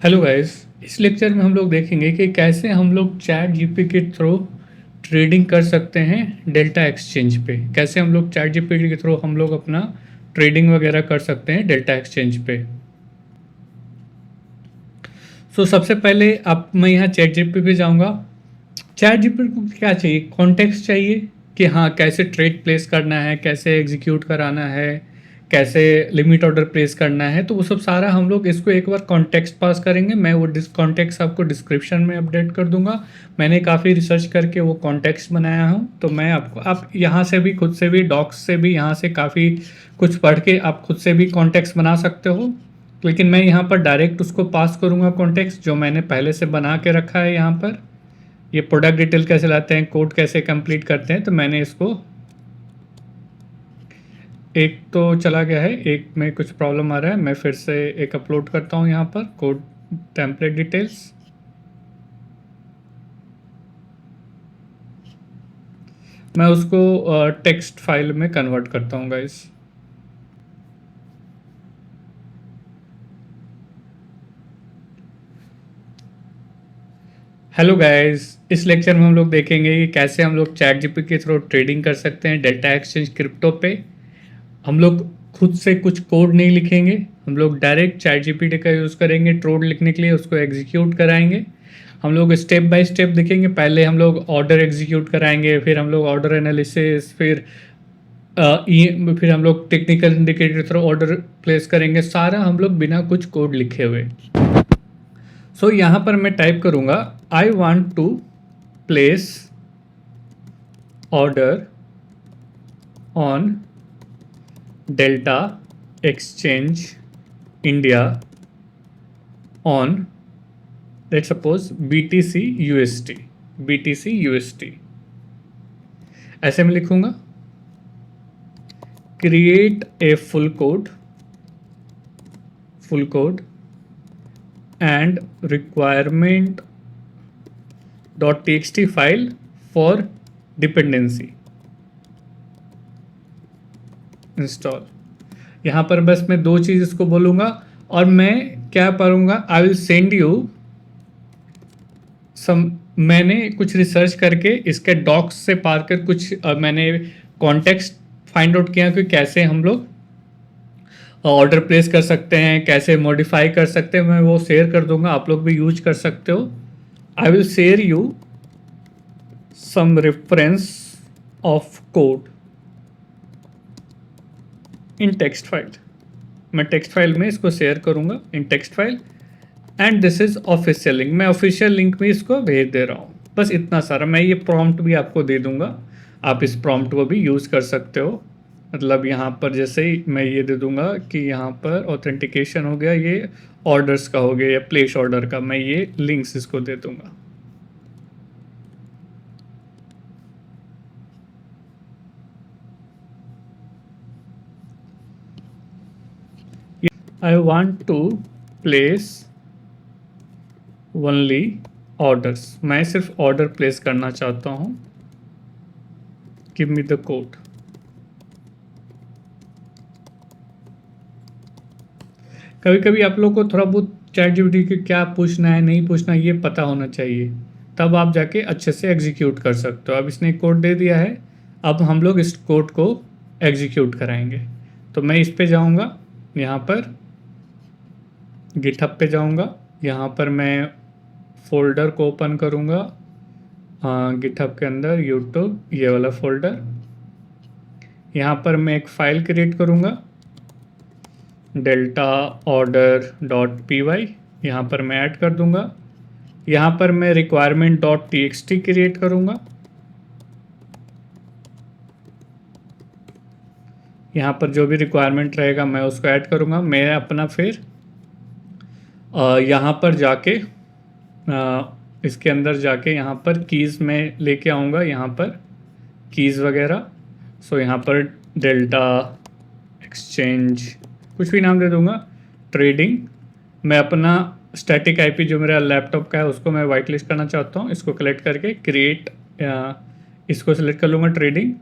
Hello guys. इस lecture में हम लोग देखेंगे कि कैसे हम लोग चैट जीपी के थ्रू ट्रेडिंग कर सकते हैं डेल्टा एक्सचेंज पे। कैसे हम लोग चैट जीपी के थ्रू हम लोग अपना ट्रेडिंग वगैरह कर सकते हैं डेल्टा एक्सचेंज पे। सबसे पहले आप मैं यहाँ चैट जीपी पे जाऊँगा। चैट जीपी को क्या चाहिए? कॉन्टेक्स्ट चाहिए कि हाँ कैसे ट्रेड प्लेस करना है, कैसे एग्जीक्यूट कराना है, कैसे लिमिट ऑर्डर प्लेस करना है। तो वो सब सारा हम लोग इसको एक बार कॉन्टेक्स्ट पास करेंगे। मैं वो कॉन्टेक्स्ट आपको डिस्क्रिप्शन में अपडेट कर दूंगा। मैंने काफ़ी रिसर्च करके वो कॉन्टेक्स्ट बनाया हूँ, तो मैं आपको आप यहाँ से भी खुद से भी डॉक्स से भी यहाँ से काफ़ी कुछ पढ़ के आप खुद से भी कॉन्टेक्स्ट बना सकते हो। लेकिन मैं यहाँ पर डायरेक्ट उसको पास करूँगा कॉन्टेक्स्ट जो मैंने पहले से बना के रखा है। यहाँ पर ये प्रोडक्ट डिटेल कैसे लाते हैं, कोड कैसे कंप्लीट करते हैं, तो मैंने इसको एक तो चला गया है, एक में कुछ प्रॉब्लम आ रहा है। मैं फिर से एक अपलोड करता हूँ यहाँ पर कोड टेम्पलेट डिटेल्स। मैं उसको टेक्स्ट फाइल में कन्वर्ट करता हूँ गाइस। हेलो गाइस, इस लेक्चर में हम लोग देखेंगे कि कैसे हम लोग चैट जीपी के थ्रू ट्रेडिंग कर सकते हैं डेल्टा एक्सचेंज क्रिप्टो पे। हम लोग खुद से कुछ कोड नहीं लिखेंगे, हम लोग डायरेक्ट चैट जीपीटी का यूज़ करेंगे कोड लिखने के लिए, उसको एग्जीक्यूट कराएंगे। हम लोग स्टेप बाय स्टेप देखेंगे। पहले हम लोग ऑर्डर एग्जीक्यूट कराएंगे, फिर हम लोग ऑर्डर एनालिसिस, फिर हम लोग technical indicator through order place करेंगे। सारा हम लोग बिना कुछ कोड लिखे हुए। यहाँ पर मैं टाइप करूँगा I want to place order on delta exchange India on let suppose BTC UST। ऐसे में लिखूंगा create a full code and requirement .txt file for dependency install. यहाँ पर बस मैं दो चीज़ इसको बोलूँगा और मैं क्या करूँगा, I will send you some. मैंने कुछ रिसर्च करके इसके डॉक्स से पार कर कुछ मैंने कॉन्टेक्स्ट फाइंड आउट किया कि कैसे हम लोग ऑर्डर प्लेस कर सकते हैं, कैसे मॉडिफाई कर सकते हैं। मैं वो शेयर कर दूंगा, आप लोग भी यूज कर सकते हो। I will share you some reference of code in text file. मैं टेक्स्ट फाइल में इसको शेयर करूंगा in text file and this is official link. मैं ऑफिशियल लिंक में इसको भेज दे रहा हूँ। बस इतना सारा। मैं ये प्रॉम्प्ट भी आपको दे दूंगा, आप इस प्रॉम्प्ट को भी यूज़ कर सकते हो। मतलब यहाँ पर जैसे ही मैं ये दे दूंगा कि यहाँ पर ऑथेंटिकेशन हो गया, ये ऑर्डर्स का हो गया या प्लेस ऑर्डर का, मैं ये लिंक्स इसको दे दूंगा। I want to place only orders. मैं सिर्फ ऑर्डर प्लेस करना चाहता हूँ। Give me the code. कभी कभी आप लोग को थोड़ा बहुत चैट जीपीटी के क्या पूछना है नहीं पूछना ये पता होना चाहिए, तब आप जाके अच्छे से एग्जीक्यूट कर सकते हो। अब इसने कोड दे दिया है, अब हम लोग इस कोड को एग्जीक्यूट कराएंगे। तो मैं इस पे जाऊंगा, यहाँ पर गिटहब पे जाऊंगा, यहाँ पर मैं फोल्डर को ओपन करूंगा। गिटहब के अंदर यूट्यूब ये वाला फोल्डर, यहाँ पर मैं एक फ़ाइल क्रिएट करूँगा डेल्टा ऑर्डर .py। यहाँ पर मैं ऐड कर दूँगा। यहाँ पर मैं रिक्वायरमेंट .txt क्रिएट करूँगा। यहाँ पर जो भी रिक्वायरमेंट रहेगा मैं उसको ऐड करूँगा। मैं अपना फिर यहाँ पर जाके इसके अंदर जाके यहाँ पर कीज़ में लेके आऊँगा, यहाँ पर कीज़ वगैरह। यहाँ पर डेल्टा एक्सचेंज कुछ भी नाम दे दूँगा, ट्रेडिंग। मैं अपना स्टैटिक आईपी जो मेरा लैपटॉप का है उसको मैं वाइट लिस्ट करना चाहता हूँ। इसको कलेक्ट करके क्रिएट इसको सेलेक्ट कर लूँगा ट्रेडिंग,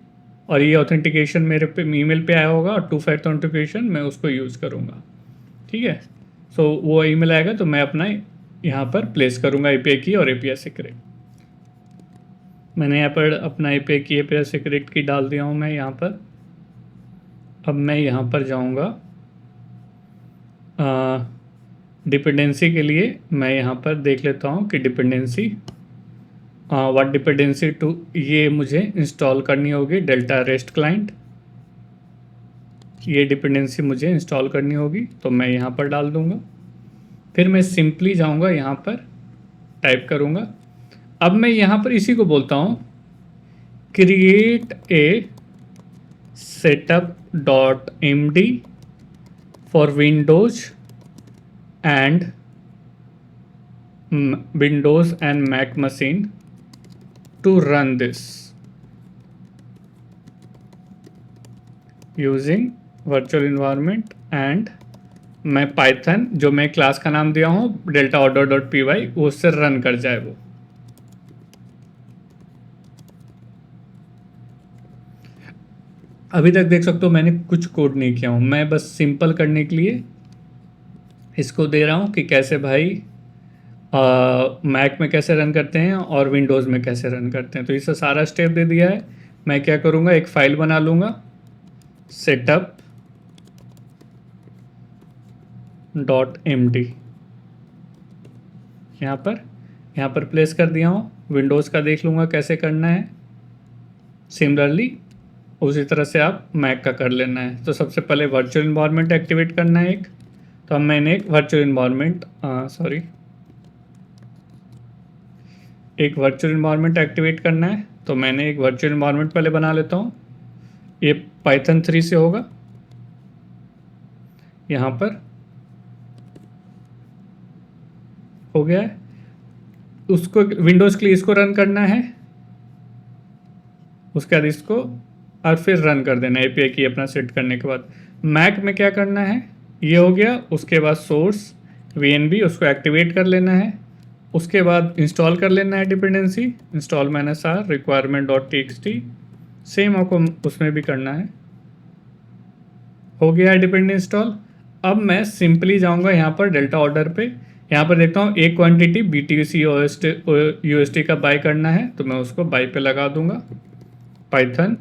और ये ऑथेंटिकेशन मेरे पे ईमेल पे आया होगा और 2 फैक्टर ऑथेंटिकेशन मैं उसको यूज़ करूँगा। ठीक है, सो वो ईमेल आएगा तो मैं अपना यहाँ पर प्लेस करूँगा एपीआई की और एपीआई सीक्रेट। मैंने यहाँ पर अपना एपीआई की एपीआई सीक्रेट की डाल दिया हूँ मैं यहाँ पर। अब मैं यहाँ पर जाऊँगा डिपेंडेंसी के लिए। मैं यहाँ पर देख लेता हूँ कि डिपेंडेंसी व्हाट डिपेंडेंसी टू ये मुझे इंस्टॉल करनी होगी। डेल्टा रेस्ट क्लाइंट, ये डिपेंडेंसी मुझे इंस्टॉल करनी होगी तो मैं यहाँ पर डाल दूँगा। फिर मैं सिंपली जाऊँगा यहाँ पर टाइप करूँगा। अब मैं यहाँ पर इसी को बोलता हूँ create a setup.md for Windows and Mac machine to run this using virtual environment and मैं पाइथन जो मैं क्लास का नाम दिया हूँ delta order dot P Y उससे रन कर जाए वो। अभी तक देख सकते हो मैंने कुछ कोड नहीं किया हूँ, मैं बस सिंपल करने के लिए इसको दे रहा हूँ कि कैसे भाई मैक में कैसे रन करते हैं और विंडोज़ में कैसे रन करते हैं। तो इसे सारा स्टेप दे दिया है। मैं क्या करूँगा, एक फ़ाइल बना लूँगा setup.md, यहाँ पर प्लेस कर दिया हूँ। विंडोज़ का देख लूँगा कैसे करना है। सिमिलरली उसी तरह से आप मैक का कर लेना है। तो सबसे पहले वर्चुअल इन्वायरमेंट एक्टिवेट करना है एक। तो अब मैंने एक वर्चुअल इन्वायरमेंट एक्टिवेट करना है। तो मैंने एक वर्चुअल इन्वायरमेंट पहले बना लेता हूँ। ये पाइथन 3 से होगा। यहाँ पर हो गया है। उसको विंडोज़ के लिए इसको रन करना है, उसके बाद इसको और फिर रन कर देना एपीआई की अपना सेट करने के बाद। मैक में क्या करना है, ये हो गया। उसके बाद सोर्स वीएनबी उसको एक्टिवेट कर लेना है। उसके बाद इंस्टॉल कर लेना है dependency install -r requirement.txt, same आपको उसमें भी करना है। हो गया है डिपेंडेंसी इंस्टॉल। अब मैं सिंपली जाऊंगा यहाँ पर डेल्टा ऑर्डर पे। यहाँ पर देखता हूँ एक क्वांटिटी BTC USD का बाय करना है तो मैं उसको बाय पे लगा दूंगा। Python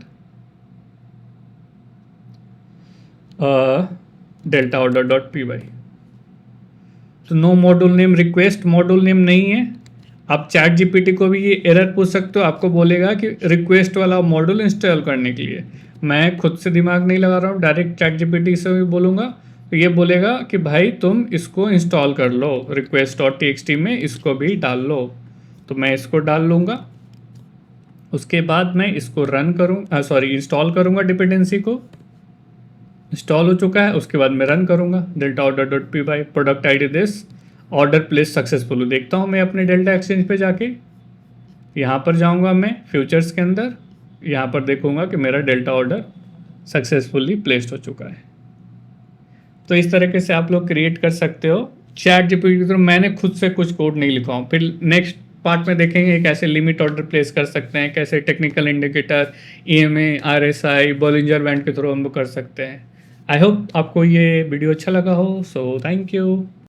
delta order dot P y. तो no module name request module name नहीं है। आप चैट जीपीटी को भी ये एरर पूछ सकते हो, आपको बोलेगा कि रिक्वेस्ट वाला मॉड्यूल इंस्टॉल करने के लिए। मैं खुद से दिमाग नहीं लगा रहा हूँ, डायरेक्ट चैट जीपीटी से भी बोलूँगा तो ये बोलेगा कि भाई तुम इसको इंस्टॉल कर लो, request.txt में इसको भी डाल लो। तो मैं इसको डाल लूँगा। उसके बाद मैं इसको इंस्टॉल करूँगा। डिपेंडेंसी को इंस्टॉल हो चुका है। उसके बाद मैं रन करूँगा delta order dot P Y product ID this order place successful. देखता हूँ मैं अपने डेल्टा एक्सचेंज पे जाके, यहाँ पर जाऊँगा मैं फ्यूचर्स के अंदर, यहाँ पर देखूँगा कि मेरा डेल्टा ऑर्डर सक्सेसफुली प्लेस्ड हो चुका है। तो इस तरीके से आप लोग क्रिएट कर सकते हो चैट जीपीटी के थ्रू। मैंने खुद से कुछ कोड नहीं लिखा हूँ। फिर नेक्स्ट पार्ट में देखेंगे कैसे लिमिट ऑर्डर प्लेस कर सकते हैं, कैसे technical indicator EMA RSI Bollinger band के थ्रू हम कर सकते हैं। आई होप आपको ये वीडियो अच्छा लगा हो। So thank you.